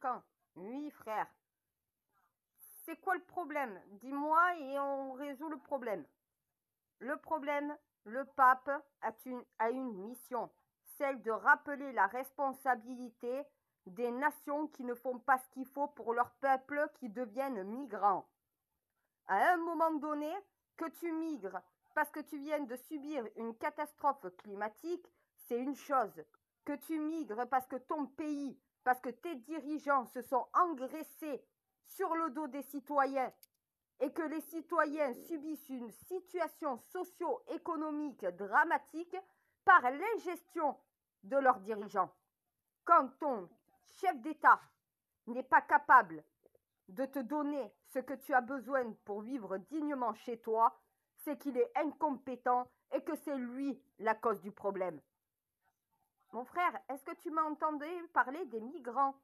Vatican. Oui, frère. C'est quoi le problème? Dis-moi et on résout le problème. Le problème, le pape a une mission, celle de rappeler la responsabilité des nations qui ne font pas ce qu'il faut pour leur peuple qui deviennent migrants. À un moment donné, que tu migres parce que tu viens de subir une catastrophe climatique, c'est une chose. Que tu migres parce que ton pays, parce que tes dirigeants se sont engraissés sur le dos des citoyens et que les citoyens subissent une situation socio-économique dramatique par l'ingestion de leurs dirigeants. Quand ton chef d'État n'est pas capable de te donner ce que tu as besoin pour vivre dignement chez toi, c'est qu'il est incompétent et que c'est lui la cause du problème. Mon frère, est-ce que tu m'as entendu parler des migrants?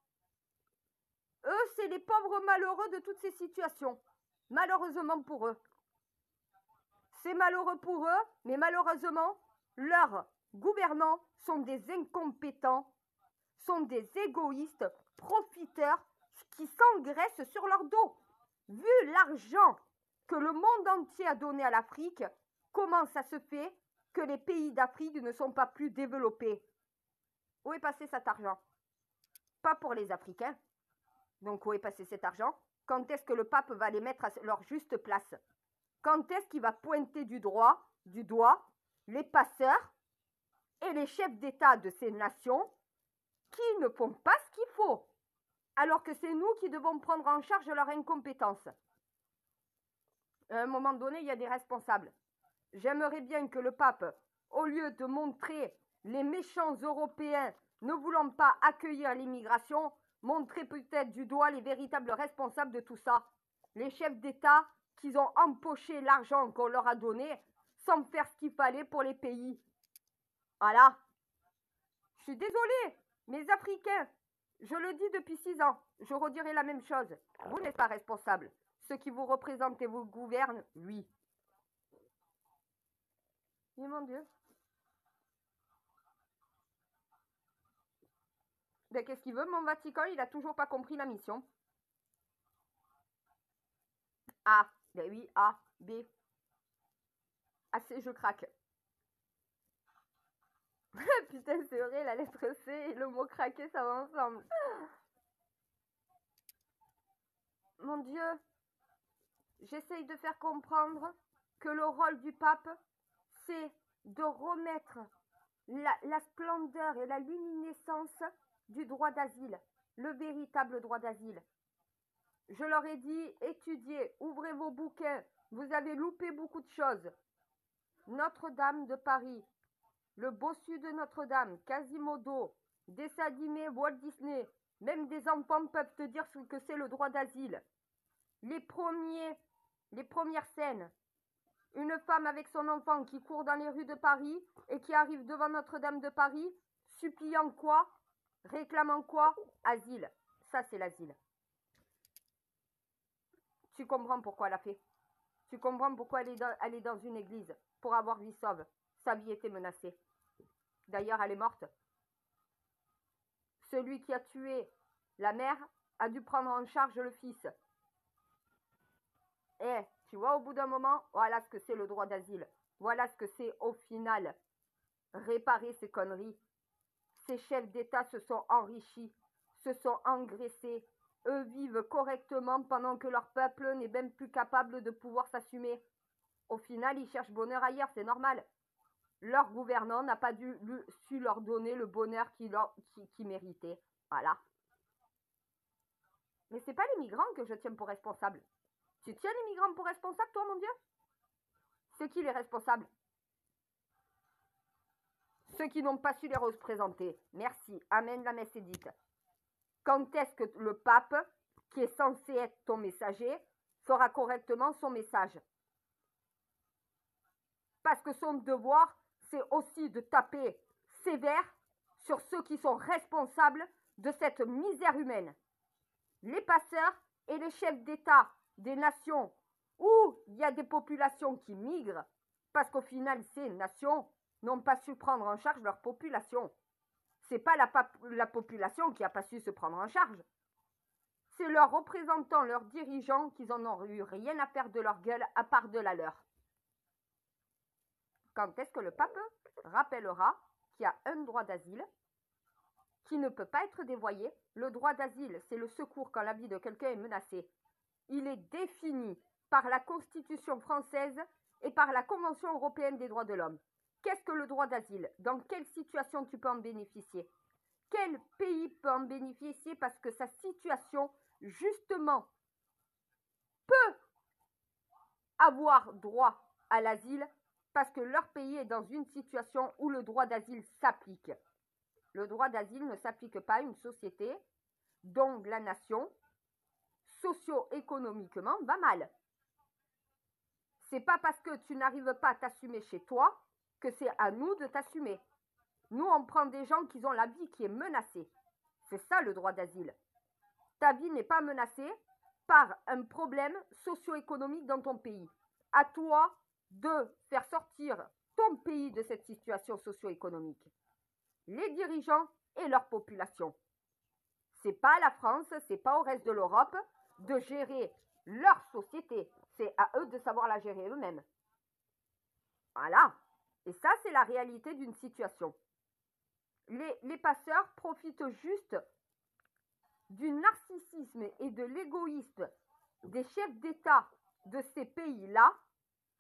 Eux, c'est les pauvres malheureux de toutes ces situations. Malheureusement pour eux. C'est malheureux pour eux, mais malheureusement, leurs gouvernants sont des incompétents, sont des égoïstes, profiteurs qui s'engraissent sur leur dos. Vu l'argent que le monde entier a donné à l'Afrique, comment ça se fait que les pays d'Afrique ne sont pas plus développés? Où est passé cet argent? Pas pour les Africains. Donc où est passé cet argent? Quand est-ce que le pape va les mettre à leur juste place? Quand est-ce qu'il va pointer du doigt les passeurs et les chefs d'État de ces nations qui ne font pas ce qu'il faut, alors que c'est nous qui devons prendre en charge leur incompétence? À un moment donné, il y a des responsables. J'aimerais bien que le pape, au lieu de montrer les méchants Européens ne voulant pas accueillir l'immigration, montrer peut-être du doigt les véritables responsables de tout ça. Les chefs d'État qui ont empoché l'argent qu'on leur a donné sans faire ce qu'il fallait pour les pays. Voilà. Je suis désolée, mes Africains, je le dis depuis 6 ans, je redirai la même chose. Vous n'êtes pas responsables. Ceux qui vous représentent et vous gouvernent, oui. Mais mon Dieu. Ben, qu'est-ce qu'il veut, mon Vatican? Il a toujours pas compris la mission. A, ben oui, A, B. A, C, je craque. Putain, c'est vrai, la lettre C et le mot craquer, ça va ensemble. Mon Dieu, j'essaye de faire comprendre que le rôle du pape, c'est de remettre la splendeur et la luminescence du droit d'asile, le véritable droit d'asile. Je leur ai dit, étudiez, ouvrez vos bouquins, vous avez loupé beaucoup de choses. Notre-Dame de Paris, le bossu de Notre-Dame, Quasimodo, dessin animé Walt Disney, même des enfants peuvent te dire ce que c'est le droit d'asile. Les premières scènes, une femme avec son enfant qui court dans les rues de Paris et qui arrive devant Notre-Dame de Paris, suppliant quoi? Réclamant quoi? Asile. Ça, c'est l'asile. Tu comprends pourquoi elle a fait. Tu comprends pourquoi elle est dans une église pour avoir vie sauve. Sa vie était menacée. D'ailleurs, elle est morte. Celui qui a tué la mère a dû prendre en charge le fils. Et tu vois, au bout d'un moment, voilà ce que c'est le droit d'asile. Voilà ce que c'est au final. Réparer ces conneries. Ces chefs d'État se sont enrichis, se sont engraissés. Eux vivent correctement pendant que leur peuple n'est même plus capable de pouvoir s'assumer. Au final, ils cherchent bonheur ailleurs, c'est normal. Leur gouvernant n'a pas su leur donner le bonheur qu'ils méritaient. Voilà. Mais c'est pas les migrants que je tiens pour responsables. Tu tiens les migrants pour responsables, toi, mon Dieu? C'est qui les responsables? Ceux qui n'ont pas su les représenter. Merci. Amen, la messe est dite. Quand est-ce que le pape, qui est censé être ton messager, fera correctement son message? Parce que son devoir, c'est aussi de taper sévère sur ceux qui sont responsables de cette misère humaine. Les passeurs et les chefs d'État des nations où il y a des populations qui migrent, parce qu'au final, ces nations n'ont pas su prendre en charge leur population. C'est pas la population qui n'a pas su se prendre en charge. c'est leurs représentants, leurs dirigeants, qui en ont eu rien à faire de leur gueule à part de la leur. Quand est-ce que le pape rappellera qu'il y a un droit d'asile qui ne peut pas être dévoyé? Le droit d'asile, c'est le secours quand la vie de quelqu'un est menacée. Il est défini par la Constitution française et par la Convention européenne des droits de l'homme. Qu'est-ce que le droit d'asile? Dans quelle situation tu peux en bénéficier? Quel pays peut en bénéficier parce que sa situation, justement, peut avoir droit à l'asile parce que leur pays est dans une situation où le droit d'asile s'applique. Le droit d'asile ne s'applique pas à une société dont la nation, socio-économiquement, va mal. C'est pas parce que tu n'arrives pas à t'assumer chez toi que c'est à nous de t'assumer. Nous, on prend des gens qui ont la vie qui est menacée. C'est ça le droit d'asile. Ta vie n'est pas menacée par un problème socio-économique dans ton pays. À toi de faire sortir ton pays de cette situation socio-économique. Les dirigeants et leur population. C'est pas à la France, c'est pas au reste de l'Europe de gérer leur société. C'est à eux de savoir la gérer eux-mêmes. Voilà. Et ça, c'est la réalité d'une situation. Les passeurs profitent juste du narcissisme et de l'égoïsme des chefs d'État de ces pays-là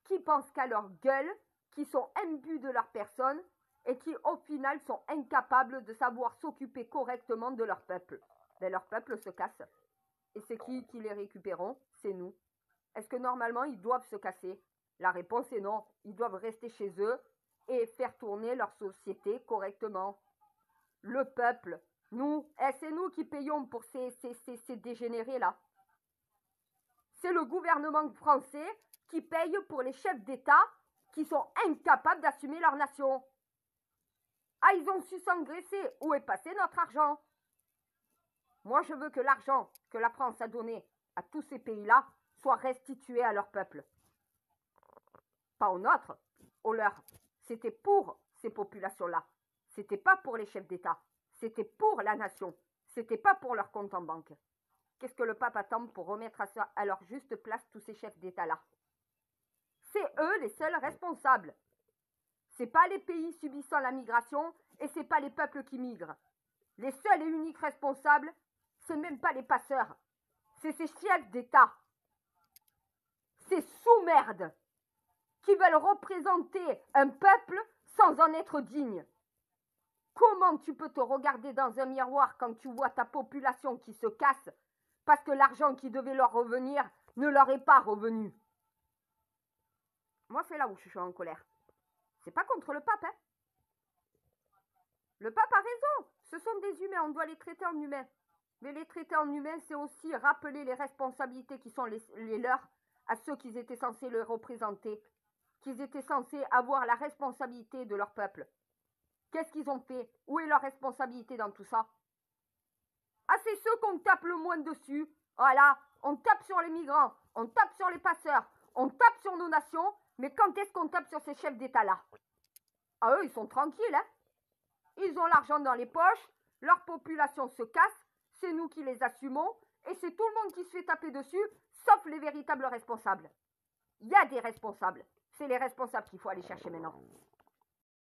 qui pensent qu'à leur gueule, qui sont imbus de leur personne et qui, au final, sont incapables de savoir s'occuper correctement de leur peuple. Mais leur peuple se casse. Et c'est qui les récupérons? C'est nous. Est-ce que normalement, ils doivent se casser? La réponse est non. Ils doivent rester chez eux et faire tourner leur société correctement. Le peuple, nous, c'est nous qui payons pour ces dégénérés-là. C'est le gouvernement français qui paye pour les chefs d'État qui sont incapables d'assumer leur nation. Ah, ils ont su s'engraisser. Où est passé notre argent? Moi, je veux que l'argent que la France a donné à tous ces pays-là soit restitué à leur peuple. Pas au nôtre, au leur. C'était pour ces populations-là. C'était pas pour les chefs d'État. C'était pour la nation. C'était pas pour leur compte en banque. Qu'est-ce que le pape attend pour remettre à leur juste place tous ces chefs d'État-là? C'est eux les seuls responsables. C'est pas les pays subissant la migration et c'est pas les peuples qui migrent. Les seuls et uniques responsables, c'est même pas les passeurs. C'est ces chefs d'État. Ces sous-merdes qui veulent représenter un peuple sans en être digne. Comment tu peux te regarder dans un miroir quand tu vois ta population qui se casse parce que l'argent qui devait leur revenir ne leur est pas revenu? Moi, c'est là où je suis en colère. C'est pas contre le pape, hein. Le pape a raison. Ce sont des humains, on doit les traiter en humains. Mais les traiter en humains, c'est aussi rappeler les responsabilités qui sont les leurs à ceux qui étaient censés les représenter, qu'ils étaient censés avoir la responsabilité de leur peuple. Qu'est-ce qu'ils ont fait? Où est leur responsabilité dans tout ça? Ah, c'est ceux qu'on tape le moins dessus. Voilà, on tape sur les migrants, on tape sur les passeurs, on tape sur nos nations, mais quand est-ce qu'on tape sur ces chefs d'État-là? Ah, eux, ils sont tranquilles, hein. Ils ont l'argent dans les poches, leur population se casse, c'est nous qui les assumons, et c'est tout le monde qui se fait taper dessus, sauf les véritables responsables. Il y a des responsables. C'est les responsables qu'il faut aller chercher maintenant.